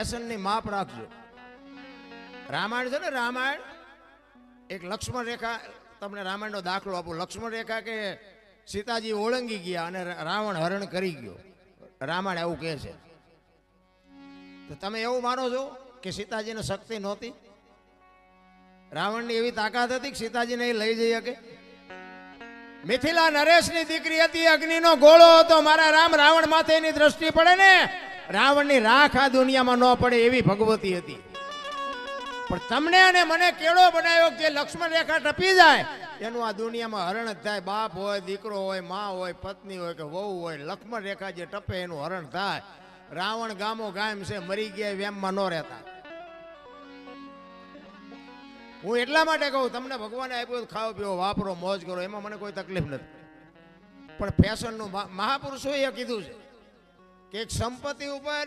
વ્યસનની માપ રાખજો. રામાયણ છે ને, રામાયણ એક લક્ષ્મણ રેખા, તમને રામાયણનો દાખલો આપું. લક્ષ્મણ રેખા કે સીતાજી ઓળંગી ગયા અને રાવણ હરણ કરી ગયો. રામાયણ એવું કહે છે. તો તમે એવું માનો છો કે સીતાજીને શક્તિ નહોતી? રાવણની એવી તાકાત હતી કે સીતાજીને એ લઈ જઈ શકે? મિથિલા નરેશની દીકરી હતી, અગ્નિનો ગોળો હતો. મારા રામ રાવણ માથે એની દ્રષ્ટિ પડે ને, રાવણની રાખ આ દુનિયામાં ન પડે એવી ભગવતી હતી. પણ તમને અને મને કેળો બનાવ્યો કે લક્ષ્મણ રેખા ટપી જાય એનું આ દુનિયામાં હરણ જ થાય. બાપ હોય, દીકરો હોય, માં હોય, પત્ની હોય કે વહુ હોય, લક્ષ્મણ રેખા જે ટપે એનું હરણ થાય. રાવણ ગામો ગામ છે, મરી ગયા વેમમાં ન રહેતા. હું એટલા માટે કહું, તમને ભગવાને આપ્યું ખાઓ પીવો વાપરો મોજ કરો, એમાં મને કોઈ તકલીફ નથી. પણ ફેશનનું મહાપુરુષોએ કીધું છે કે એક સંપત્તિ ઉપર,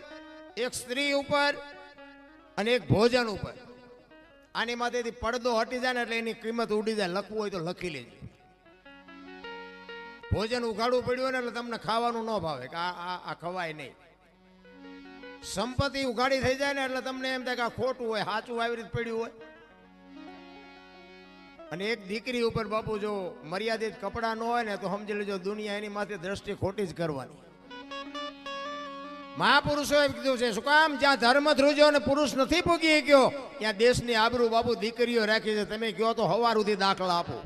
એક સ્ત્રી ઉપર અને એક ભોજન ઉપર, આની માથેથી પડદો હટી જાય ને એટલે એની કિંમત ઉડી જાય. લખવું હોય તો લખી લેજો. ભોજન ઉઘાડવું પડ્યું ને એટલે તમને ખાવાનું ન ભાવે કે આ ખવાય નહીં. સંપત્તિ ઉઘાડી થઈ જાય ને એટલે તમને એમ થાય કે આ ખોટું હોય, સાચું આવી રીતે પડ્યું હોય. અને એક દીકરી ઉપર બાપુ જો મર્યાદિત કપડા ન હોય ને તો સમજી લેજો દુનિયા એની માથે દ્રષ્ટિ ખોટી જ કરવાની. મહાપુરુષોએ કીધું છે, શું કામ? જ્યાં ધર્મ ધ્રુજો અને પુરુષ નથી પૂગી ગયો ત્યાં દેશની આબરૂ બાપુ દીકરીઓ રાખી છે. તમે કહો તો હવાર સુધી દાખલા આપો.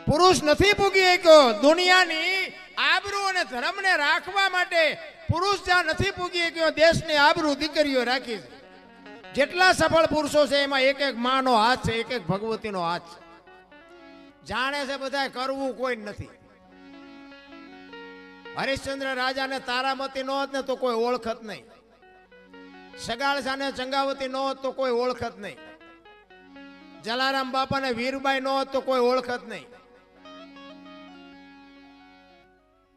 પુરુષ નથી પૂગી ગયો. દુનિયાની આબરૂ અને ધર્મને રાખવા માટે પુરુષ જ્યાં નથી પૂગી ગયો, દેશની આબરૂ દીકરીઓ રાખી છે. જેટલા સફળ પુરુષો છે એમાં એક એક માનો હાથ છે, એક એક ભગવતીનો હાથ છે. જાણે છે બધા, કરવું કોઈ નથી. હરિશ્ચંદ્ર રાજાને તારામતી ન હોત ને તો કોઈ ઓળખત નહીં. સગાળસાને ચંગાવતી ન હોત તો કોઈ ઓળખત નહીં. જલારામ બાપાને વીરબાઈ ન હોત તો કોઈ ઓળખત નહીં.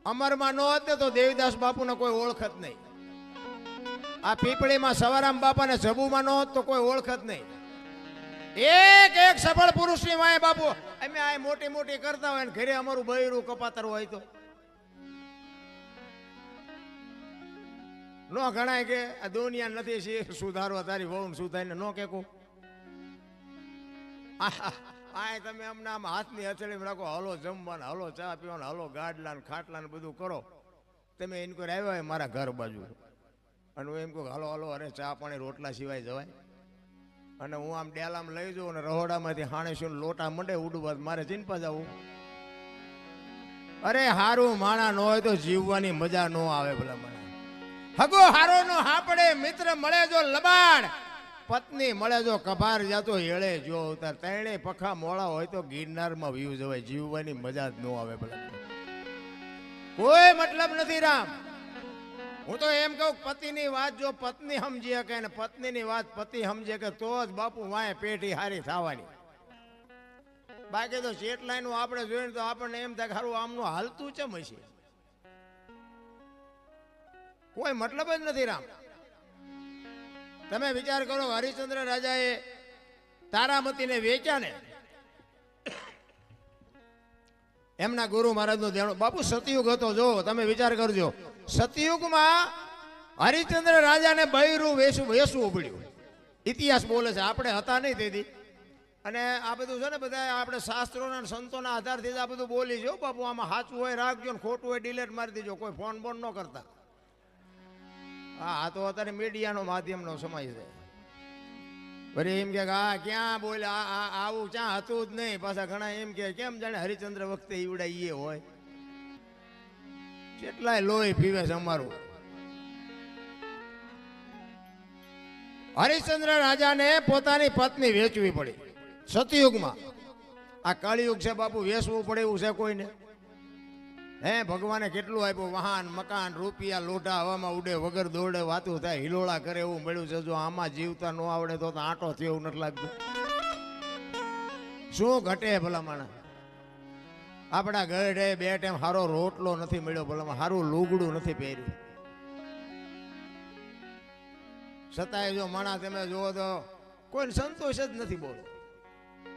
અમરમાં ન હોત ને તો દેવીદાસ બાપુને કોઈ ઓળખત નહીં. આ પીપળીમાં સવારામ બાપાને જબુમાં ન હોત તો કોઈ ઓળખત નહીં. એક એક સફળ પુરુષની વાય બાપુ અમે આ મોટી મોટી કરતા હોય ને ઘરે અમારું બૈરું કપાતર હોય તો નો ગણાય કે આ દુનિયા નથી સુધારવા તારી વહુ સુધારીને નો કે આ તમે અમને આમ હાથની હથેળી રાખો, હલો જમવાના, હલો ચા પીવાના, હલો ગાડલા ને ખાટલા ને બધું કરો. તમે એને કોઈ આવ્યા હોય મારા ઘર બાજુ અને હું એમ કહું હલો હલો, અરે ચા પાણી રોટલા સિવાય જવાય? અને હું આમ ડેલામાં લઈ જાઉં અને રહોડામાંથી હાણેશું લોટા મંડે ઉડવા, મારે ચીનપા જવું? અરે હારું માણા ન હોય તો જીવવાની મજા ન આવે. ભલા મને હગો હારો નો હાપડે, મિત્ર મળે જો લબાડ, પત્ની મળે જો કભાર જાતો હેળે જો અવતાર. ત્રણે પખા મોળા હોય તો ગિરનારમાં વ્યૂ જવાય. જીવવાની મજા જ ન આવે. ભલા કોઈ મતલબ નથી રામ. હું તો એમ કહું, પતિની વાત જો પત્ની સમજી શકે ને પત્નીની વાત પતિ સમજે કે તો જ બાપુ વાય પેઢી હારી થવાની. બાકી તો શેટલાઈનું આપણે જોઈને તો આપણને એમ થાય સારું આમનું હાલતું ચમ હશે. કોઈ મતલબ જ નથી રામ. તમે વિચાર કરો, હરિશ્ચંદ્ર રાજાએ તારામતીને વેચ્યા ને એમના ગુરુ મહારાજનું ધ્યાન. બાપુ સતયુગ હતો, જો તમે વિચાર કરજો. સતયુગમાં હરિશ્ચંદ્ર રાજાને બૈરું વેસવું પડ્યું. ઇતિહાસ બોલે છે, આપણે હતા નહીં તેથી. અને આ બધું છે ને બધા આપણે શાસ્ત્રોના સંતોના આધારથી આ બધું બોલી છે. બાપુ આમાં સાચું હોય રાખજો ને ખોટું હોય ડિલેટ મારી દીજો. કોઈ ફોન બોન ન કરતા. હા, તો અત્યારે મીડિયાનો માધ્યમનો સમય છે. વળી એમ કે હા ક્યાં બોલ્યા, આવું ક્યાં હતું જ નહીં. પાછા ઘણા એમ કે કેમ જાણે હરિશ્ચંદ્ર વખતે ઈવડા ઈએ હોય. કેટલાય લોહી પીવે છે અમારું. હરિશ્ચંદ્ર રાજાને પોતાની પત્ની વેચવી પડી સતયુગમાં. આ કળિયુગ છે બાપુ, વેચવું પડે એવું છે કોઈને? હે ભગવાને કેટલું આપ્યું, વાહન મકાન રૂપિયા લોઢા હવામાં ઉડે, વગર દોડે વાતું થાય, હિલોળા કરે એવું મળ્યું છે. જો આમાં જીવતા ન આવડે તો આંટો થયો એવું નથી લાગતું. શું ઘટે ભલા માણસ? આપણા ઘરે બે ટાઈમ સારો રોટલો નથી મળ્યો, ભલા સારું લુગડું નથી પહેર્યું. છતાંય જો માણસ તમે જુઓ તો કોઈને સંતોષ જ નથી. બોલો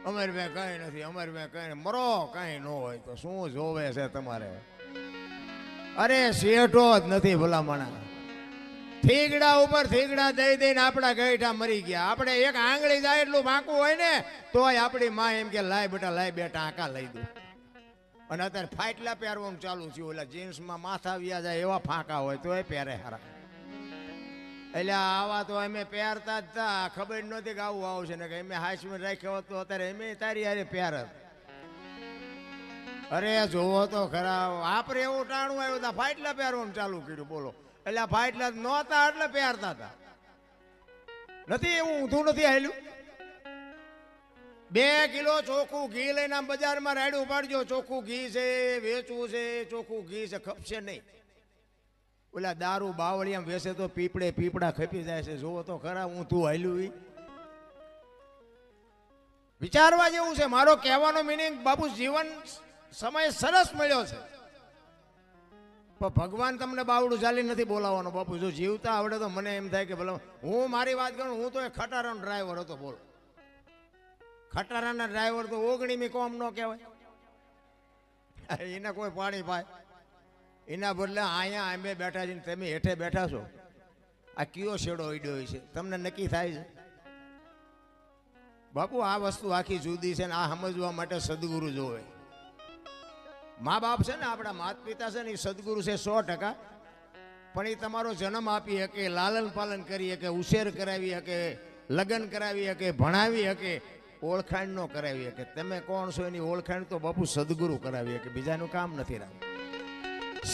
અમારી બે કઈ નથી, અમારી બે કઈ મરો કઈ ન હોય તો શું જોવે છે તમારે? અરે શેઠો જ નથી ભલા માણા. થીગડા ઉપર થીગડા દઈ દઈને આપણા ગઈઠા મરી ગયા. આપણે એક આંગળી જાય એટલું વાંકું હોય ને તોય આપણી માં એમ કે લાય બેટા લાય બેટા આકા લઈ દઉં. અને અત્યારે ફાટલા પહેરવાનું ચાલુ થયું. ઓલા જીન્સમાં માથા વ્યા જાય એવા ફાંકા હોય તો એ પહેરે હારા. એટલે આવા તો અમે પહેરતા જ તા. ખબર નહોતી કે આવું આવશે ને કે અમે હાઈસ્કૂલ રાખ્યો તો અત્યારે અમે તારી હારે પહેરત. અરે જોવો તો ખરા આપણે એવું ટાણું આવ્યું હતા ફાટલા પહેરવાનું ચાલુ કર્યું. બોલો એટલે ફાટલા નહોતા એટલે પહેરતા હતા. નથી એવું ઊંધું નથી આવેલું. 2 કિલો ચોખ્ખું ઘી લઈને બજારમાં રાડ્યું પાડજો. ચોખ્ખું ઘી છે, વેચવું છે, ચોખ્ખું ઘી છે, ખપશે નહીં. ઓલા દારૂ બાવળિયામાં વેસે તો પીપળા ખપી જાય છે. જોવો તો ખરા ઊંધું હાલ્યું. વિચારવા જેવું છે. મારો કહેવાનો મિનિંગ બાપુ જીવન સમય સરસ મળ્યો છે પણ ભગવાન તમને બાવડું ચાલી નથી બોલાવવાનો. બાપુ જો જીવતા આવડે તો મને એમ થાય કે ભલે હું મારી વાત કરું. હું તો એક ખટારાનો ડ્રાઈવર હતો. બોલો ખટારાના ડ્રાઈવર તો 19મી કોમ ન કહેવાય. એને કોઈ પાણી પાય એના બદલે અહીંયા અમે બેઠા છીએ તમે હેઠે બેઠા છો. આ કયો શેડો ઈડ્યો છે તમને નક્કી થાય છે? બાપુ આ વસ્તુ આખી જુદી છે ને આ સમજવા માટે સદગુરુ જોવે. મા બાપ છે ને આપણા માતા પિતા છે ને એ સદગુરુ છે 100%. પણ એ તમારો જન્મ આપી શકે, લાલન પાલન કરી શકે, ઉછેર કરાવી શકે, લગ્ન કરાવી શકે, ભણાવી શકે, ઓળખાણ ન કરાવી શકે. તમે કોણ છો એની ઓળખાણ તો બાપુ સદગુરુ કરાવી શકે. બીજાનું કામ નથી રાખવું.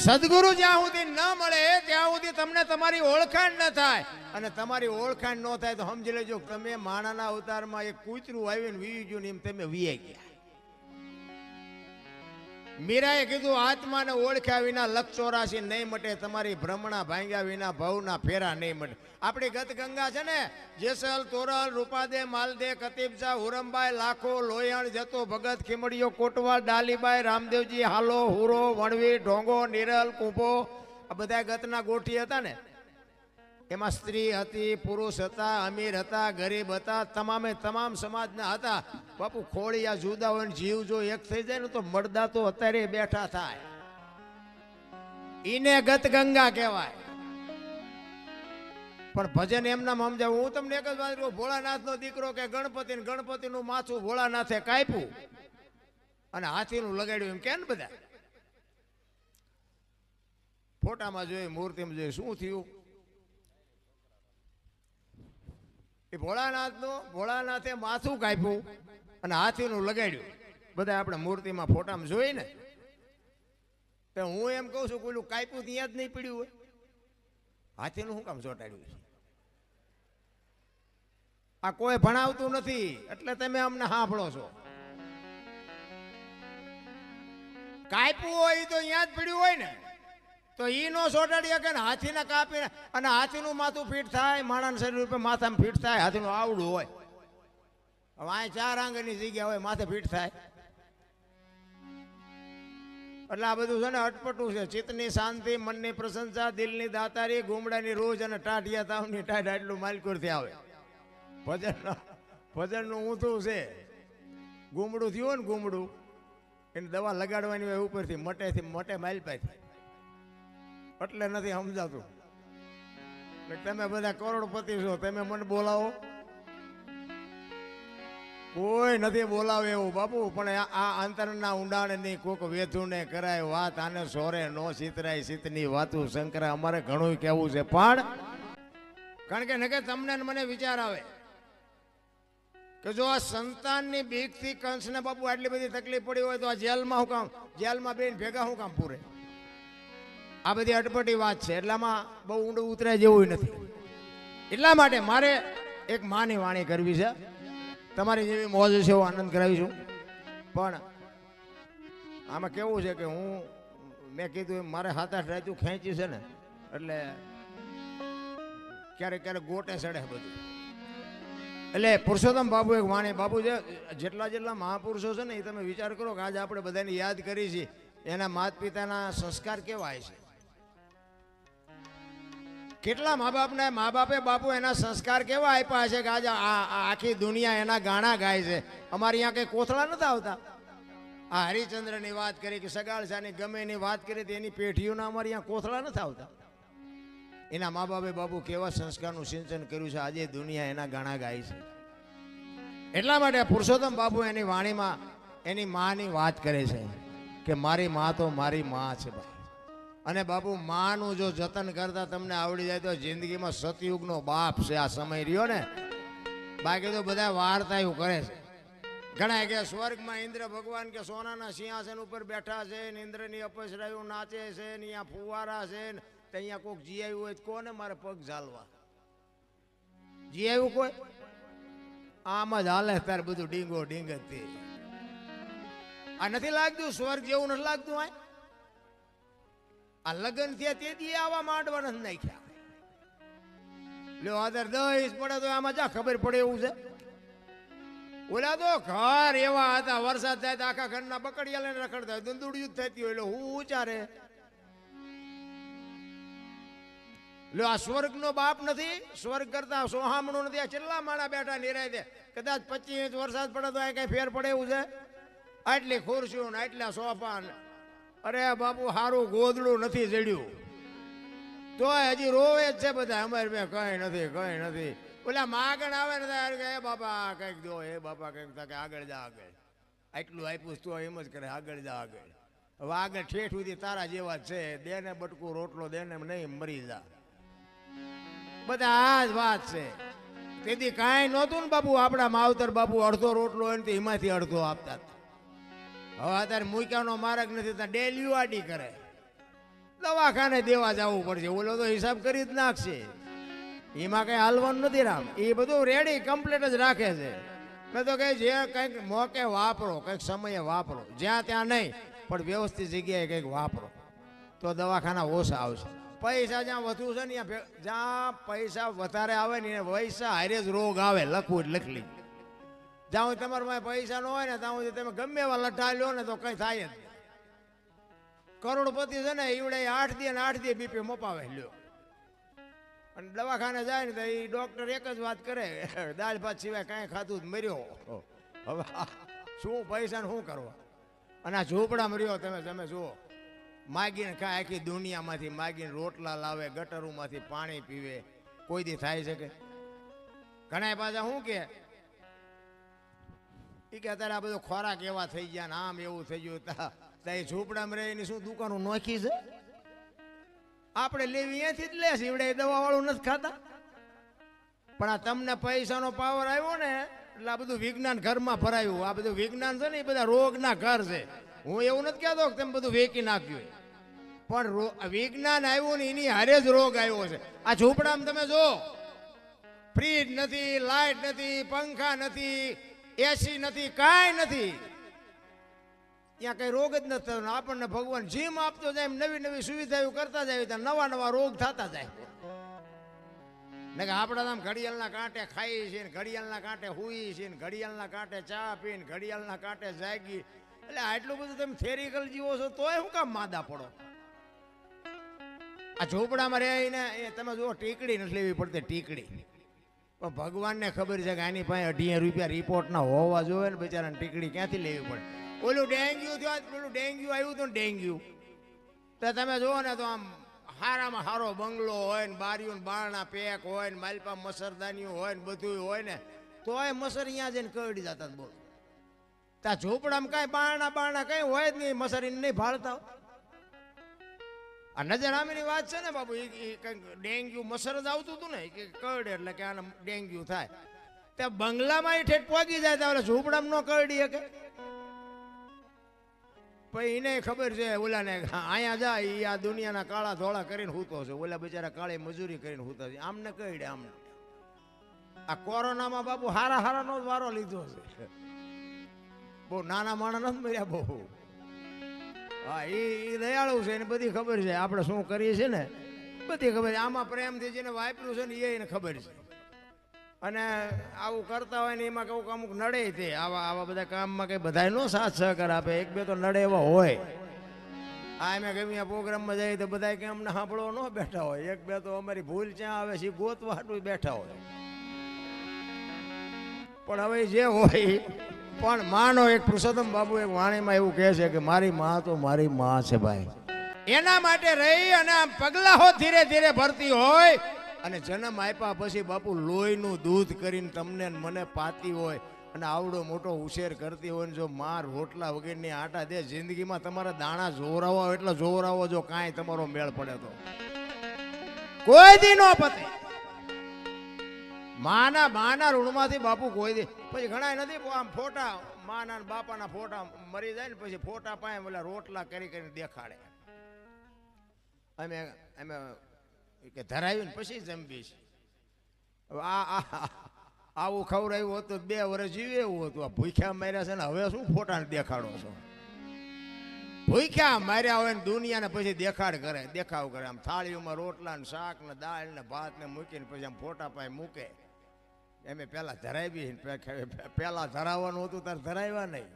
સદગુરુ જ્યાં સુધી ન મળે ત્યાં સુધી તમને તમારી ઓળખાણ ન થાય. અને તમારી ઓળખાણ ન થાય તો સમજી લેજો તમે માણાના અવતારમાં એક કૂતરું આવીને વી ગયું ને એમ તમે વીઆઈ ગયા. મીરાએ કીધું આત્માને ઓળખ્યા વિના લક્ષ 84 નહીં મટે. તમારી ભ્રમણા ભાંગ્યા વિના ભવના ફેરા નહીં મટે. આપણી ગત ગંગા છે ને જેસલ, તોરલ, રૂપાદે, માલદે, કતીબજા, હુરમબાઈ, લાખો, લોયણ, જતો, ભગત, ખીમડીઓ, કોટવાલ, ડાલીબાઈ, રામદેવજી, હાલો, હુરો, વણવી, ઢોંગો, નિરલ, કુંભો આ બધા ગતના ગોઠી હતા ને. એમાં સ્ત્રી હતી, પુરુષ હતા, અમીર હતા, ગરીબ હતા, તમામે તમામ સમાજના હતા. બાપુ ખોળિયા જુદા હોય ને જીવ જો એક થઈ જાય ને તો મળદા તો અત્યારે બેઠા થાય. ઈને ગત ગંગા કહેવાય. પણ ભજન એમના સમજાવ. હું તમને એક જ વાત કહું. ભોળાનાથનો દીકરો કે ગણપતિનું માથું ભોળાનાથે કાપ્યું અને હાથીનું લગાડ્યું એમ કે ને બધા ફોટામાં જોયું, મૂર્તિમાં જોયું. શું થયું? એ ભોળાનાથે માથું કાપ્યું અને હાથીનું લગાડ્યું. બધા આપણે મૂર્તિમાં ફોટામાં જોઈ ને તો હું એમ કહું છું પેલું કાપ્યું ત્યાં જ નહીં પડ્યું હોય. હાથીનું શું કામ ચોંટાડ્યું છે? આ કોઈ ભણાવતું નથી એટલે તમે અમને સાંભળો છો. કાપ્યું હોય તો અહીંયા જ પડ્યું હોય ને તો ઈ નો સોટાડી શકે ને. હાથીને કાપીને અને હાથીનું માથું ફીટ થાય, માણસ શરીર ઉપર માથામાં ફીટ થાય. હાથીનું આવડું હોય. હવે આ 4 આંગળની જગ્યા હોય માથે ફીટ થાય. એટલે આ બધું છે ને અટપટું છે. ચિત્તની શાંતિ, મનની પ્રશંસા, દિલની દાતારી, ગુમડાની રોજ અને ટાઢિયા તાવની ટાઢ આટલું માલકુરથી આવે. ભજનનું ઊંધું છે. ગુમડું થયું ને ગુમડું એની દવા લગાડવાની હોય ઉપરથી મટે માલપાથી. એટલે નથી સમજાતું. તમે બધા કરોડપતિ છો તમે મને બોલાવો? કોઈ નથી બોલાવે એવું બાપુ. પણ આ અંતરના ઊંડાણની કોક વેધુને કરાય વાત. આને સોરે નો સીતરાય સીતની વાતું શંકરા. અમારે ઘણું કહેવું છે પણ કારણ કે નકે તમને મને વિચાર આવે કે જો આ સંતાનની બીકથી કંસને બાપુ આટલી બધી તકલીફ પડી હોય તો આ જેલમાં હું કામ, જેલમાં બેન ભેગા હું કામ પૂરે? આ બધી અટપટી વાત છે. એટલામાં બહુ ઊંડું ઉતરાય જેવું નથી. એટલા માટે મારે એક માની વાણી કરવી છે. તમારી જેવી મોજ છે એવો આનંદ કરાવીશું. પણ આમાં કેવું છે કે મેં કીધું મારે 7-8 રાતું ખેંચી છે ને એટલે ક્યારેક ગોટે ચડે બધું. એટલે પુરુષોત્તમ બાપુ એક વાણી બાપુ છે. જેટલા મહાપુરુષો છે ને એ તમે વિચાર કરો કે આજે આપણે બધાને યાદ કરી છે. એના માતા પિતાના સંસ્કાર કેવા છે? કેટલા મા બાપે બાપુ એના સંસ્કાર કેવા આપ્યા છે કે આજે આખી દુનિયા એના ગાણા ગાય છે. અમારે અહીંયા કઈ કોથળા નથી આવતા. આ હરિચંદ્રની વાત કરી કે સગાળસાની ગમે એની વાત કરી તો એની પેઢીઓના અમારે અહીંયા કોથળા નથી આવતા. એના મા બાપે બાપુ કેવા સંસ્કારનું સિંચન કર્યું છે, આજે દુનિયા એના ગાણા ગાય છે. એટલા માટે પુરુષોત્તમ બાપુ એની વાણીમાં એની માની વાત કરે છે કે મારી મા તો મારી મા છે ભાઈ. અને બાપુ માનું જો જતન કરતા તમને આવડી જાય તો જિંદગીમાં સતયુગનો બાપ છે આ સમય રહ્યો ને. બાકી તો બધા વાર્તા એવું કરે છે. ઘણા કે સ્વર્ગમાં ઇન્દ્ર ભગવાન કે સોનાના સિંહાસન ઉપર બેઠા છે ને ઇન્દ્રની અપસરાયું નાચે છે ને અહીંયા ફુવારા છે ને અહીંયા કોઈક જી આવ્યું હોય કોને મારે પગ ઝાલવા જી આવ્યું કોઈ આમ જ હાલે તાર બધું ડીંગો ડીંગ જ તે. આ નથી લાગતું સ્વર્ગ જેવું નથી લાગતું. આ લગ્ન થયા તેથી આવા માંડવા નથી નાખ્યા. લ્યો આદર દહીશ પડે તો આમાં જા ખબર પડે એવું છે. ઓલા તો ઘર એવા હતા વરસાદ થાય તો આખા ઘરના બકડિયા લઈને રખડતા હોય દુંદુડિયું થતી હોય એટલે હું ઉચારે. લો આ સ્વર્ગ નો બાપ નથી, સ્વર્ગ કરતા સોહામણું નથી. આ છેલ્લા માણા બેઠા નિરાય દે કદાચ 25 ઇંચ વરસાદ પડે તો આ કઈ ફેર પડે એવું છે? આટલી ખુરશીઓ ને આટલા સોફા. અરે બાપુ સારું ગોદડું નથી જડ્યું તો હજી રોવે જ છે બધા. અમારે બે કઈ નથી કઈ નથી. ઓલા માગણ આવે ને એ બાપા કઈક દો, એ બાપા કઈક કે આગળ જા આગળ. આટલું આપ્યું તો એમ જ કરે આગળ જા આગળ. હવે આગળ ઠેઠ સુધી તારા જેવા જ છે. દેને બટકું રોટલો દેને નહીં મરી જા. બધા આ જ વાત છે. તેથી કાંઈ નહોતું ને બાપુ. આપણા માવતર બાપુ અડધો રોટલો હોય ને તો એમાંથી અડધો આપતા હતા. હવે અત્યારે મૂક્યાનો માર્ગ નથી તો ડેલી આડી કરે. દવાખાને દેવા જવું પડશે. ઓલો તો હિસાબ કરી જ નાખશે. એમાં કઈ હાલવાનું નથી રામ. એ બધું રેડી કમ્પ્લીટ જ રાખે છે. મેં તો કહે જે કંઈક મોકે વાપરો, કંઈક સમયે વાપરો, જ્યાં ત્યાં નહીં પણ વ્યવસ્થિત જગ્યાએ કંઈક વાપરો તો દવાખાના ઓછા આવશે. પૈસા જ્યાં વધુ છે ને જ્યાં પૈસા વધારે આવે ને પૈસા હારે જ રોગ આવે. લખવું જ લખલી. જ્યાં તમારા પાસે પૈસા ન હોય ને ત્યાં તમે ગમે એવા લઠ્ઠા લ્યો ને તો કઈ થાય જ. કરોડપતિ છે ને એવડે 8 દી ને 8 દી બીપી મપાવે લ્યો. અને દવાખાને જાય ને તો એ ડોક્ટર એક જ વાત કરે દાળ ભાત સિવાય કાંઈ ખાધું જ મર્યો. હવે શું પૈસા ને શું કરવા. અને આ ઝૂંપડા મર્યો તમે જુઓ. માગીને ખાય આખી દુનિયામાંથી માગીને રોટલા લાવે, ગટરોમાંથી પાણી પીવે. કોઈ દી થાય શકે? ઘણા પાછા શું કે અત્યારે આ બધો ખોરાક એવા થઈ ગયા ને આમ એવું થઈ ગયું. ત્યાં ઝૂંપડામાં રહીને શું દુકાનો નોખી છે? આપણે લેવી અહીંયાથી જ લેશ. એવડે દવા વાળું નથી ખાતા. પણ આ તમને પૈસાનો પાવર આવ્યો ને એટલે આ બધું વિજ્ઞાન ઘરમાં ભરાયું. આ બધું વિજ્ઞાન છે ને એ બધા રોગના ઘર છે. હું એવું નથી કહેતો કે તમે બધું વેચી નાખ્યું, પણ વિજ્ઞાન આવ્યું ને એની હારે જ રોગ આવ્યો છે. આ ઝૂંપડામાં તમે જો ફ્રીજ નથી, લાઇટ નથી, પંખા નથી, એસી નથી, કાંઈ નથી. ત્યાં કઈ રોગ જ નથી થતો. આપણને ભગવાન જીમ આપતો જાય એમ નવી નવી સુવિધાઓ કરતા જાય ત્યાં નવા નવા રોગ થતા જાય. ને કે આપણે આમ ઘડિયાળના કાંઠે ખાઈએ છીએ ને ઘડિયાળના કાંઠે હુઈએ છીએ ને ઘડિયાળના કાંઠે ચા પીને ઘડિયાળના કાંઠે જાગી. એટલે આટલું બધું તમે થેરિકલ જીવો છો તોય શું કામ માદા પડો? આ ઝૂંપડામાં રહીને તમે જુઓ ટીકડી નથી લેવી પડતી. ટીકડી પણ ભગવાનને ખબર છે કે આની પાસે 18 રૂપિયા રિપોર્ટના હોવા જોઈએ ને બિચારાને ટીકડી ક્યાંથી લેવી પડે. ઓલું ડેન્ગ્યુ થયું, પેલું ડેન્ગ્યુ આવ્યું હતું ને ડેન્ગ્યુ તો તમે જુઓ ને તો આમ હારામાં હારો બંગલો હોય ને બારીઓ ને બારણા પેક હોય ને માલપા મસરદાનીઓ હોય ને બધું હોય ને તોય મસર અહીંયા જઈને કરડી જતા. બોલો ત્યાં ઝૂંપડામાં કાંઈ બારણા કઈ હોય જ નહીં. મસર નહીં ભાળતા. આ નજરામીની વાત છે ને બાબુ. એ કંઈક ડેન્ગ્યુ મસર જ આવતું હતું ને કે કરડે એટલે કે આને ડેન્ગ્યુ થાય. ત્યાં બંગલામાં એ ઠેઠ પહોંચી જાય તો ઝૂંપડામાં ન કરડી શકે. પછી એને ખબર છે ઓલાને અહીંયા જાય એ આ દુનિયાના કાળા ધોળા કરીને હૂતો છે. ઓલા બિચારા કાળી મજૂરી કરીને હૂતા છે. આમને કહીડે આમને. આ કોરોનામાં બાપુ હારાનો જ વારો લીધો છે. બહુ નાના માણસ નથી મર્યા બહુ. હા એ દયાળુ છે એને બધી ખબર છે આપણે શું કરીએ છીએ ને બધી ખબર છે. આમાં પ્રેમથી જેને વાપર્યું છે ને એને ખબર છે. અને આવું કરતા હોય ને એમાં કહું અમુક નડે તે આવા બધા કામમાં કંઈ બધા નો સાથ સહકાર આપે. એક બે તો નડે એવા હોય. આ અમે ગમે પ્રોગ્રામમાં જઈએ તો બધા કે અમને સાંભળવા ન બેઠા હોય. એક બે તો અમારી ભૂલ ક્યાં આવે છે ગોતવા હાટું બેઠા હોય. પણ હવે જે હોય પણ માનો એક પુરુષોત્તમ બાબુ એક વાણીમાં એવું કહે છે કે મારી માં તો મારી માં છે ભાઈ. એના માટે રહી અને આમ પગલાઓ ધીરે ધીરે ભરતી હોય અને જન્મ આપ્યા પછી બાપુ લોહીનું દૂધ કરીને તમને ને મને પાતી હોય અને આવડો મોટો ઉછેર કરતી હોય ને જો માર રોટલા વગેરેની આટા દે જિંદગીમાં તમારા દાણા જોવરાવો એટલે જોવરાવો જો કાંઈ તમારો મેળ પડે તો કોઈ દી નો પતે. માના ઋણમાંથી બાપુ કોઈ દી પછી ઘણા નથી આમ ફોટા માના બાપાના ફોટા મરી જાય ને પછી ફોટા પાસે ઓલા રોટલા કરી કરીને દેખાડે અમે અમે કે ધરાવીને પછી જમવીશ. આવું ખવડાવ્યું હોત તો 2 વર્ષ જીવે એવું હતું. આ ભૂખ્યા માર્યા છે ને હવે શું ફોટાને દેખાડો છો? ભૂખ્યા માર્યા હોય ને દુનિયાને પછી દેખાવ કરે આમ થાળીઓમાં રોટલા ને શાક ને દાળ ને ભાત ને મૂકીને પછી આમ ફોટા પાસે મૂકે. એમ પેલા ધરાવી પેલા ધરાવવાનું હતું તાર ધરાવ્યા નહીં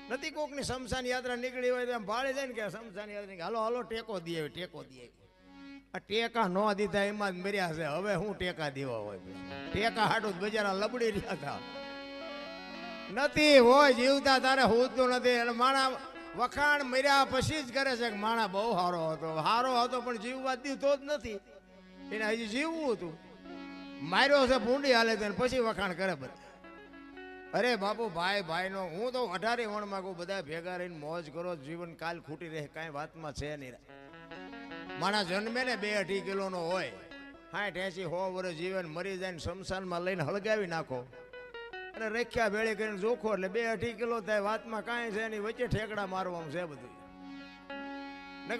નથી. કોકની શમશાન યાત્રા નીકળી હોય તો એમ ભાળી જાય ને કે શમશાન યાત્રા હાલો હાલો ટેકો દે આ ટેકા ન દીધા એમાં જ મર્યા છે. હવે હું ટેકા દેવા હોય ટેકા હાટું બજારા લબડી રહ્યા હતા નથી હોય જીવતા તારે હોતું નથી. એટલે માણા વખાણ મર્યા પછી જ કરે છે કે માણા બહુ સારો હતો પણ જીવવા દીધો જ નથી. એને હજી જીવવું હતું. માર્યો છે ભૂંડી હાલે તો પછી વખાણ કરે બધા. અરે બાપુ ભાઈ નો હું તો 18 વણમાં કહું બધા ભેગા રહીને મોજ કરો. જીવન કાલ ખૂટી રહે કાંઈ વાતમાં છે નહીં. માણસ જન્મે ને 2-2.5 કિલોનો હોય 60-80-100 વર્ષ જીવન મરી જાય ને શમશાનમાં લઈને હળગાવી નાખો અને રેખ્યા ભેળી કરીને જોખો એટલે 2-2.5 કિલો થાય. વાતમાં કાંઈ છે એની વચ્ચે ઠેકડા મારવાનું છે બધું.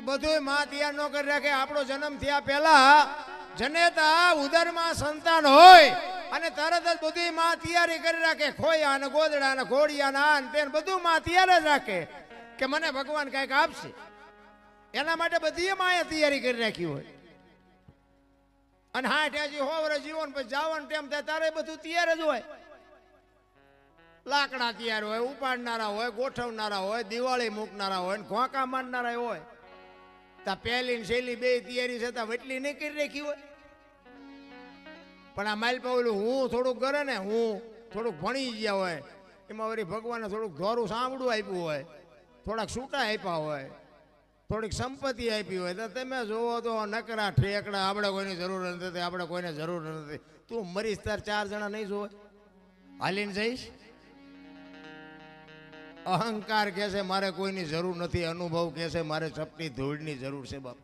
બધું માં તૈયાર ન કરી રાખે. આપણો જન્મ થયા પહેલા જનેતા ઉદરમાં સંતાન હોય અને તરત જ બધી માં તૈયારી કરી રાખે. ખોયા અને ગોદડા અને ઘોડિયા આન તેન બધું માં તૈયાર જ રાખે કે મને ભગવાન કંઈક આપશે. એના માટે બધી માએ તૈયારી કરી રાખી હોય. અને 60-80-100 વર્ષ જીવન પછી જવાનું ટાઈમ થાય તારે બધું તૈયાર જ હોય. લાકડા તૈયાર હોય, ઉપાડનારા હોય, ગોઠવનારા હોય, દિવાળી મૂકનારા હોય, ઘોંકા મારનારા હોય. તા પહેલી ને છેલ્લી 2 તૈયારી છતાં વટલી નહીં કરી રાખી હોય. પણ આ માલ પાવલું હું થોડુંક કરે ને હું થોડુંક ભણી ગયા હોય એમાં વળી ભગવાને થોડુંક ધોરું સાંભળું આપ્યું હોય, થોડાક છૂટા આપ્યા હોય, થોડીક સંપત્તિ આપી હોય તો તમે જોવો તો નકરા ઠેકડા. આપણે કોઈની જરૂર નથી, આપણે કોઈને જરૂર નથી. તું મરીશ તાર 4 જણા નહીં જોવે હાલીને જઈશ. અહંકાર કહે છે મારે કોઈની જરૂર નથી. અનુભવ કહે છે મારે ચપટી ધૂળની જરૂર છે. બાપ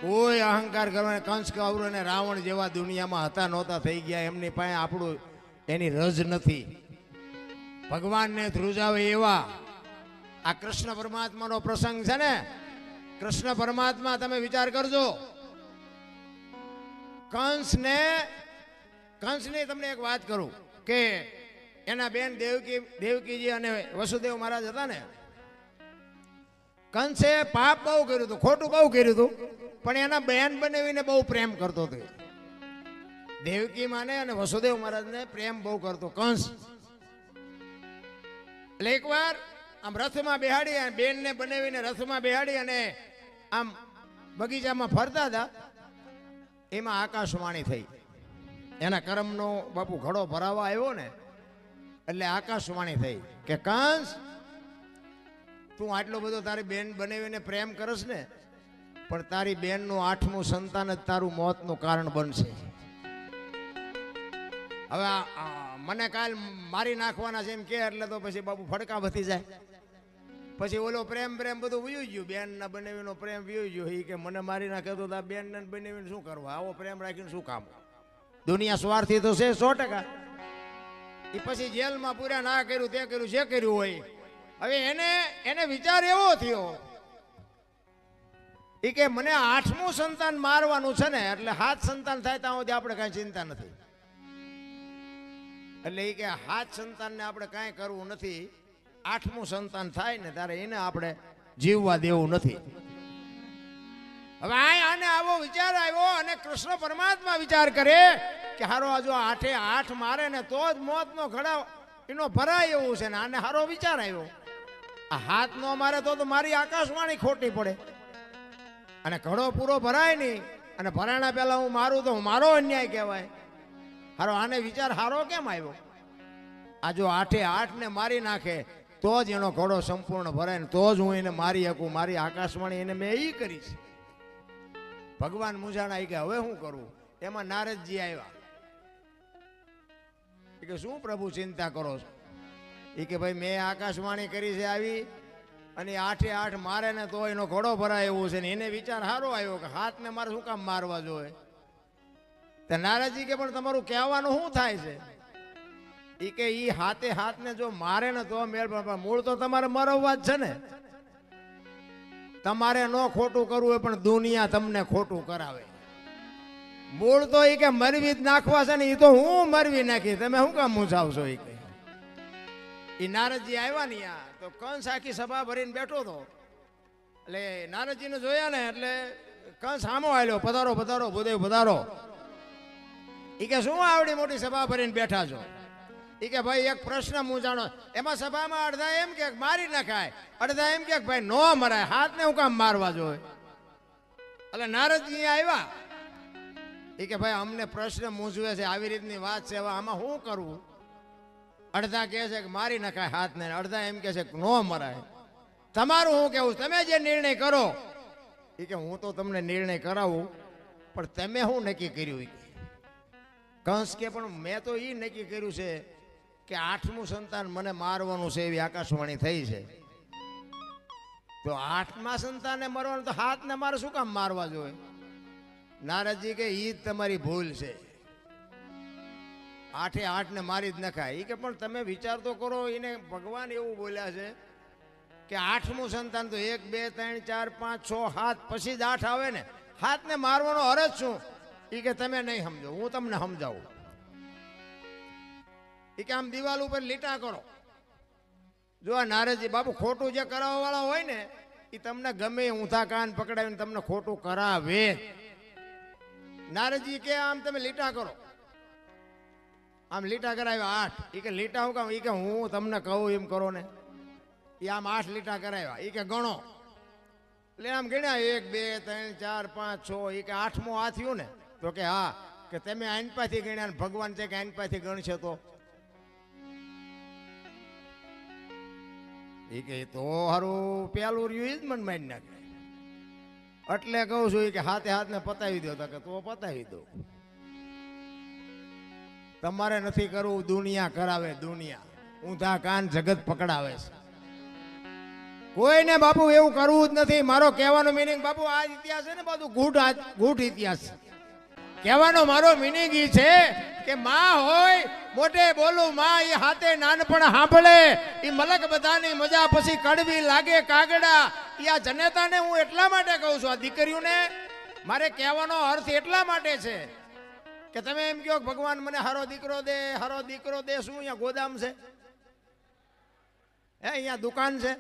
કોઈ અહંકાર કરવાને કંસ કૌરવ અને રાવણ જેવા દુનિયામાં હતા નહોતા થઈ ગયા. એમની પાસે આપણું એની રજ નથી. ભગવાનને ધ્રુજાવે એવા આ કૃષ્ણ પરમાત્માનો પ્રસંગ છે ને. કૃષ્ણ પરમાત્મા તમે વિચાર કરજો. કંસને તમને એક વાત કરું કે એના બેન દેવકીજી અને વસુદેવ મહારાજ હતા ને. કંસે પાપ બહુ કર્યું હતું, ખોટું બહુ કર્યું હતું, પણ એના બેન બનાવીને બહુ પ્રેમ કરતો હતો. દેવકી માને અને વસુદેવ મહારાજને પ્રેમ બહુ કરતો કંસ. એટલે એકવાર આમ રથમાં બેહાડી બેનને બનાવીને રથમાં બેહાડી અને આમ બગીચામાં ફરતા હતા. એમાં આકાશવાણી થઈ. એના કર્મનો બાપુ ઘડો ભરાવા આવ્યો ને એટલે આકાશવાણી થઈ કે કંસ તું આટલો બધો તારી બેન બનાવીને પ્રેમ કરસ ને પણ તારી બેનનું 8મું સંતાન જ તારું મોતનું કારણ બનશે. હવે મને કાલ મારી નાખવાના છે એમ કે એટલે તો પછી બાપુ ફડકા વધી જાય. પછી ઓલો પ્રેમ બધું વયું ગયું. બેન ના બનાવીનો પ્રેમ વયું ગયો. એ કે મને મારી નાખે તો બેન ને બનાવીને શું કરવા? આવો પ્રેમ રાખીને શું કામ? દુનિયા સ્વાર્થી તો છે 100%. એ પછી જેલમાં પૂરા ના કર્યું તે કર્યું જે કર્યું હોય. હવે એને વિચાર એવો થયો એ કે મને 8મું સંતાન મારવાનું છે ને એટલે 7 સંતાન થાય ત્યાં સુધી આપણે કાંઈ ચિંતા નથી. એટલે એ કે 7 સંતાનને આપણે કાંઈ કરવું નથી. 8મું સંતાન થાય ને ત્યારે એને આપણે જીવવા દેવું નથી. હવે આને આવો વિચાર આવ્યો અને કૃષ્ણ પરમાત્મા વિચાર કરે કે હારો આ જો 8 મારે ને તો જ મોતનો ઘડા એનો ભરાય એવું છે ને. આને હારો વિચાર આવ્યો. આ હાથ નો મારે તો મારી આકાશવાણી ખોટી પડે અને ઘડો પૂરો ભરાય નહીં. અને ભરાણા પહેલા હું મારું તો મારો અન્યાય કહેવાય. હારો આને વિચાર હારો કેમ આવ્યો? આ જો 8 ને મારી નાખે તો જ એનો ઘોડો સંપૂર્ણ ભરાય ને તો જ હું એને મારી શકું. મારી આકાશવાણી એને મેં એ કરી છે. ભગવાન મૂંઝાણા કે હવે શું કરવું? એમાં નારદજી આવ્યા કે શું પ્રભુ ચિંતા કરો છો? એ કે ભાઈ મેં આકાશવાણી કરી છે આવી અને 8 મારે ને તો એનો ઘોડો ભરાય એવું છે ને એને વિચાર સારો આવ્યો કે હાથને મારે શું કામ મારવા જોઈએ? તો નારદજી કે પણ તમારું કહેવાનું શું થાય છે? એ કે ઈ હાથને જો મારે ને તો મેળ, પણ મૂળ તો તમારે મરવવા જ છે ને. તમારે ન ખોટું કરવું હોય પણ દુનિયા તમને ખોટું કરાવે. મૂળ તો એ કે મરવી જ નાખવા છે ને, એ તો હું મરવી નાખી, તમે શું કામ મૂંઝાવશો? એ કે એ નારદજી આવ્યા ને તો કંસ આખી સભા ભરીને બેઠો હતો. એટલે નારદજીને જોયા ને એટલે કંસ સામો આવ્યો, પધારો પધારો ભૂદેવ પધારો. એ કે શું આવડી મોટી સભા ભરીને બેઠા છો? એ કે ભાઈ એક પ્રશ્ન મૂંઝાણો. એમાં સભામાં અડધા એમ કે મારી નખાય, અડધા એમ કે ભાઈ નો મરાય, હાથને હું કામ મારવા જોઈએ? એટલે નારદજી આવ્યા. એ કે ભાઈ અમને પ્રશ્ન મૂંઝવે છે, આવી રીતની વાત છે, હવે આમાં શું કરવું? અડધા કહે છે કે મારી નખાય હાથને, અડધા એમ કહે છે કે નો મરાય. તમારું શું કેવું? તમે જે નિર્ણય કરો. એ કે હું તો તમને નિર્ણય કરાવું, પણ તમે શું નક્કી કર્યું? કંસ કે પણ મેં તો એ નક્કી કર્યું છે કે 8મું સંતાન મને મારવાનું છે એવી આકાશવાણી થઈ છે. તો 8મા સંતાનને મરવાનું તો હાથને મારે શું કામ મારવા જોઈએ? નારદજી કે ઈ જ તમારી ભૂલ છે, 8 ને મારી જ નખાય. એ કે પણ તમે વિચાર તો કરો, એને ભગવાન એવું બોલ્યા છે કે 8મું સંતાન તો 1 2 3 4 5 6 7 પછી જ 8 આવે ને, હાથને મારવાનો અરજ શું? એ કે તમે નહીં સમજો, હું તમને સમજાવું. એ કે આમ દિવાલ ઉપર લીટા કરો. જો આ નારદજી બાપુ ખોટું જે કરાવવા વાળા હોય ને એ તમને ગમે ઊંધા કાન પકડાવીને તમને ખોટું કરાવે. નારદજી કે આમ તમે લીટા કરો. આમ લીટા કરાવ્યા 8. એ કે લીટા હું કામ? એ કે હું તમને કહું એમ કરો ને. એ આમ 8 લીટા કરાવ્યા. એ કે ગણો. એટલે આમ ગણ્યા 1 2 3 4 5 6. એ કે 8મો આ થયું ને? તો કે હા. કે તમે આઈનપાથી ગણ્યા ને ભગવાન છે કે આઈનપાથી ગણશે તો? એ કે તો હારું પેલું રહ્યું જ મન મારી નાખે. એટલે કહું છું કે હાથને પતાવી દો. કે તો પતાવી દો. તમારે નથી કરવું, દુનિયા કરાવે. દુનિયા ઊંધા કાન જગત પકડાવે છે. કોઈને બાપુ એવું કરવું જ નથી. મારો કહેવાનો મિનિંગ બાપુ આ ઇતિહાસ છે ને બધું ગૂઢ ઇતિહાસ છે. કહેવાનો મારો મિનિંગ એ છે કે માં હોય મોટે બોલું માં, એ હાથે નાનપણ સાંભળે. એ મલક બધાની મજા પછી કડવી લાગે કાગડા. એ આ જનેતાને હું એટલા માટે કહું છું, આ દીકરીઓને મારે કહેવાનો અર્થ એટલા માટે છે કે તમે એમ કહો ભગવાન મને હારો દીકરો દે, હારો દીકરો દે. શું અહીંયા ગોદામ છે? હે અહીંયા દુકાન છે?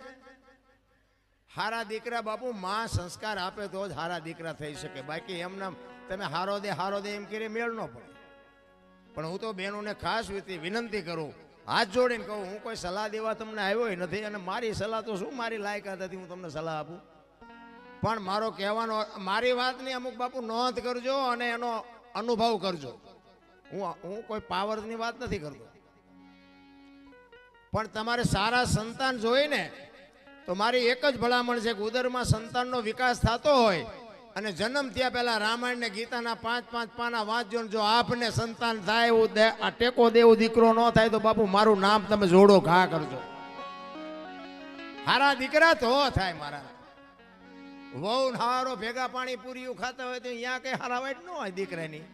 હારા દીકરા બાપુ માં સંસ્કાર આપે તો જ હારા દીકરા થઈ શકે. બાકી એમના તમે હારો દે એમ કરી મેળ ન પડે. પણ હું તો બહેનોને ખાસ વિનંતી કરું, હાથ જોડીને કહું, હું કોઈ સલાહ દેવા તમને આવ્યો નથી, અને મારી સલાહ તો શું મારી લાયકાત હતી હું તમને સલાહ આપું. પણ મારો કહેવાનો, મારી વાતની અમુક બાપુ નોંધ કરજો અને એનો અનુભવ કરજો. હું કોઈ પાવરની વાત નથી કરતો. પણ તમારે સારા સંતાન જોઈને તો મારી એક જ ભલામણ છે કે ઉદરમાં સંતાનનો વિકાસ થતો હોય અને જન્મ થયા પહેલા રામાયણ ને ગીતાના 5-5 પાના વાંચજો. જો આપને સંતાન થાય એવું આ ટેકો દેવું દીકરો ન થાય તો બાપુ મારું નામ તમે જોડો ઘા કરજો. હારા દીકરા તો થાય. મારા વહુ હારો ભેગા પાણી પૂરી ખાતા હોય તો અહીંયા કઈ હારા વાઈટ ન હોય દીકરાની.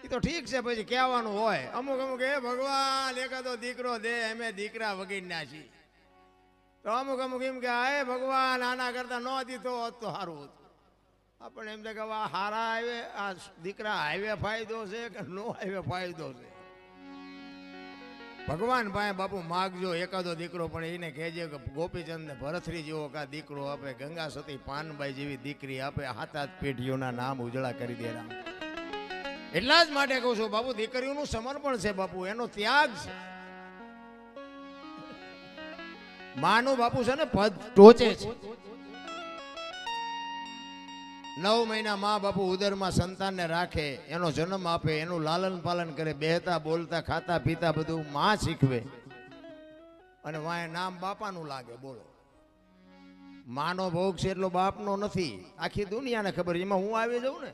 એ તો ઠીક છે, પછી કહેવાનું હોય અમુક એ ભગવાન એકાદો દીકરો દે, અમે દીકરા વગીરના છીએ. તો અમુક એમ કે હે ભગવાન આના કરતા ન દીધો હોત તો સારું હતું. આપણે એમ થાય કે હારા આવે આ દીકરા હાઈવે ફાયદો છે કે નો હાઈવે ફાયદો છે? ભગવાન ભાઈ બાપુ માગજો એકાદો દીકરો, પણ એને કહેજે કે ગોપીચંદ ને ભરથરી જેવો કા દીકરો આપે, ગંગા સતી પાનબાઈ જેવી દીકરી આપે, 7 પેઢીઓના નામ ઉજળા કરી દે. એટલા જ માટે કહું છું બાપુ, દીકરીઓનું સમર્પણ છે બાપુ, એનો ત્યાગ છે. માનું બાપુ છે ને પદ ટોચે છે. 9 મહિના મા બાપુ ઉદરમાં સંતાનને રાખે, એનો જન્મ આપે, એનું લાલન પાલન કરે, બેહતા બોલતા ખાતા પીતા બધું માં શીખવે. અને વાંહે નામ બાપાનું લાગે. બોલો, માનો ભોગ છે એટલો બાપનો નથી. આખી દુનિયાને ખબર. એમાં હું આવી જાઉં ને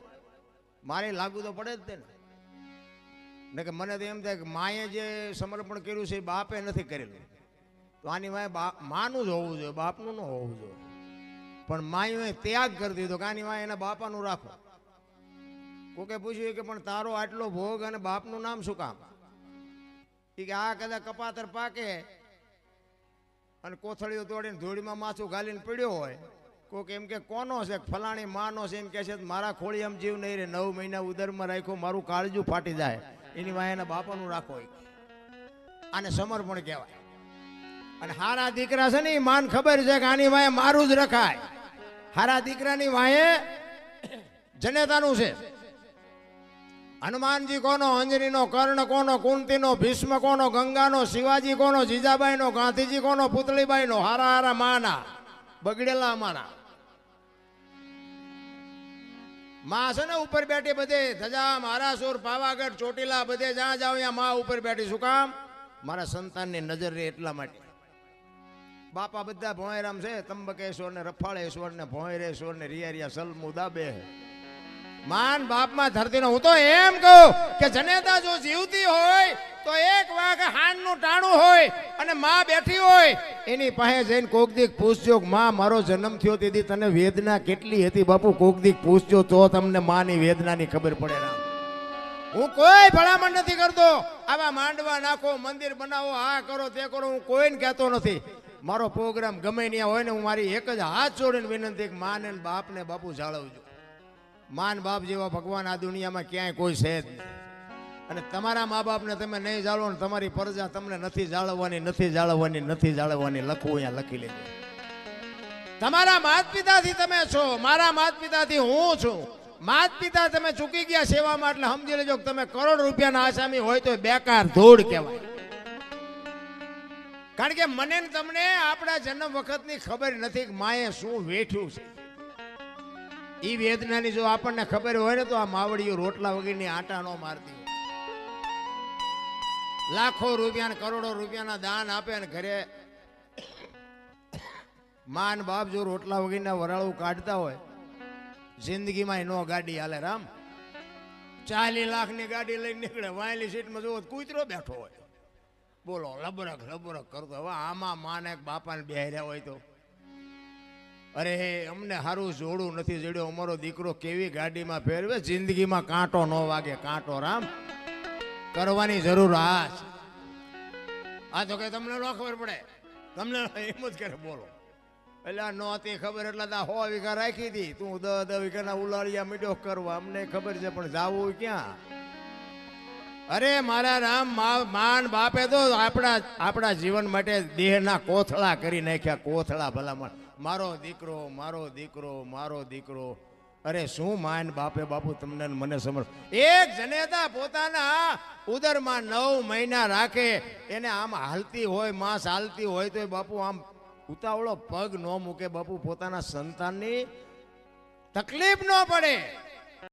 મારે લાગુ તો પડે જ તે ને કે મને તો એમ થાય કે માએ જે સમર્પણ કર્યું છે એ બાપે નથી કરેલું. તો આની વાંહે માનું જ હોવું જોઈએ, બાપનું ન હોવું જોઈએ. પણ માએ ત્યાગ કરી દીધો કે આની વાંહે એના બાપાનું રાખો. કોકે પૂછ્યું કે પણ તારો આટલો ભોગ અને બાપનું નામ શું કામ? કે આ કદાચ કપાતર પાકે અને કોથળીઓ તોડીને ધૂળીમાં માથું ગાલીને પડ્યો હોય, કોક એમ કે કોનો છે, ફલાણી માનો છે, એમ કે છે મારા ખોળી આમ જીવ નહીં રે, 9 મહિના ઉદરમાં રાખ્યો, મારું કાળજું ફાટી જાય, એની વાંહે એના બાપાનું રાખો. આને સમર્પણ કહેવાય. અને હારા દીકરા છે ને એ માન ખબર છે કે આની વાંહે મારું જ રખાય. હારા દીકરાની વાંહે જનેતાનું છે. હનુમાનજી કોનો, અંજનીનો, કર્ણ કોનો, કુંતીનો, ભીષ્મ કોનો, ગંગાનો, શિવાજી કોનો, જીજાબાઈનો, ગાંધીજી કોનો, પુતળીબાઈનો. હારા હારા માના બગડેલા અમારા માં છે ને ઉપર બેઠી બધે ધજા, મહારાસુર, પાવાગઢ, ચોટીલા બધે જ્યાં જાવ ત્યાં માં ઉપર બેઠી. શું કામ? મારા સંતાનની નજર રહે એટલા માટે. બાપા બધા ભોંયરામ છે, ત્રંબકેશ્વર ને રફાળેશ્વર ને ભોંયરેશ્વર ને રિયા સલમુ દાબે. માન બાપમાં ધરતી નો. હું તો એમ કહું કે જનેતા જો જીવતી હોય તો એક વાગે હાનનું ટાણું હોય અને માં બેઠી હોય એની પાસે જઈને કોક દીક પૂછજો, માં મારો જન્મ થયો તેથી તને વેદના કેટલી હતી બાપુ? કોક દીક પૂછજો તો તમને માની વેદનાની ખબર પડે. હું કોઈ ભલામણ નથી કરતો. આવા માંડવા નાખો, મંદિર બનાવો, આ કરો તે કરો, હું કોઈને કહેતો નથી. મારો પ્રોગ્રામ ગમે ત્યાં હોય ને હું મારી એક જ હાથ જોડીને વિનંતી કે માં ને બાપ ને બાપુ જાળવજો. માન બાપ જેવા ભગવાન આ દુનિયામાં ક્યાંય કોઈ છે જ નહીં. અને તમારા મા બાપને તમે નહીં જાળવો ને તમારી પ્રજા તમને નથી જાળવવાની, નથી જાળવવાની, નથી જાળવવાની. લખવું અહીંયા લખી લેજો. તમારા માત પિતાથી તમે છો, મારા માત પિતાથી હું છું. માત પિતા તમે ચૂકી ગયા સેવામાં એટલે સમજી લેજો કે તમે કરોડ રૂપિયાના આસામી હોય તો બેકાર ધૂળ કહેવાય. કારણ કે મને ને તમને આપણા જન્મ વખતની ખબર નથી કે માએ શું વેઠ્યું છે. ઈ વેદનાની જો આપણને ખબર હોય ને તો આ માવડીઓ રોટલા વગરની આટા નો મારતી હોય. લાખો રૂપિયા કરોડો રૂપિયાના દાન આપે અને ઘરે માન બાપ જો રોટલા વગરના વરાળું કાઢતા હોય, જિંદગીમાં નો ગાડી હાલે. રામ 40 લાખની ગાડી લઈને નીકળે, વાયલી સીટમાં જોવો કૂતરો બેઠો હોય. બોલો, લબરક લબરક કરતો. હવે આમાં માને બાપાને બેહર્યા હોય તો અરે અમને સારું જોડું નથી જડ્યો. અમારો દીકરો કેવી ગાડીમાં ફેરવે, જિંદગીમાં કાંટો ન વાગે. કાંટો રામ કરવાની જરૂર આ તો કે તમને ન ખબર પડે, તમને એમ જ કરે. બોલો, એટલે નહોતી ખબર એટલે 100 વીઘા રાખી હતી, તું 10 વીઘાના ઉલાળિયા મીડો કરવા. અમને ખબર છે પણ જાવું ક્યાં? અરે મારા રામ, માન બાપે તો આપણા જીવન માટે દેહના કોથળા કરી નાખ્યા. કોથળા ભલામણ. મારો દીકરો, મારો દીકરો, મારો દીકરો. અરે શું માન બાપે બાપુ તમને મને સમજ. એક જનેતા પોતાના ઉદરમાં 9 મહિના રાખે, એને આમ હાલતી હોય, માંસ હાલતી હોય તો બાપુ આમ ઉતાવળો પગ ન મૂકે બાપુ. પોતાના સંતાનની તકલીફ ન પડે.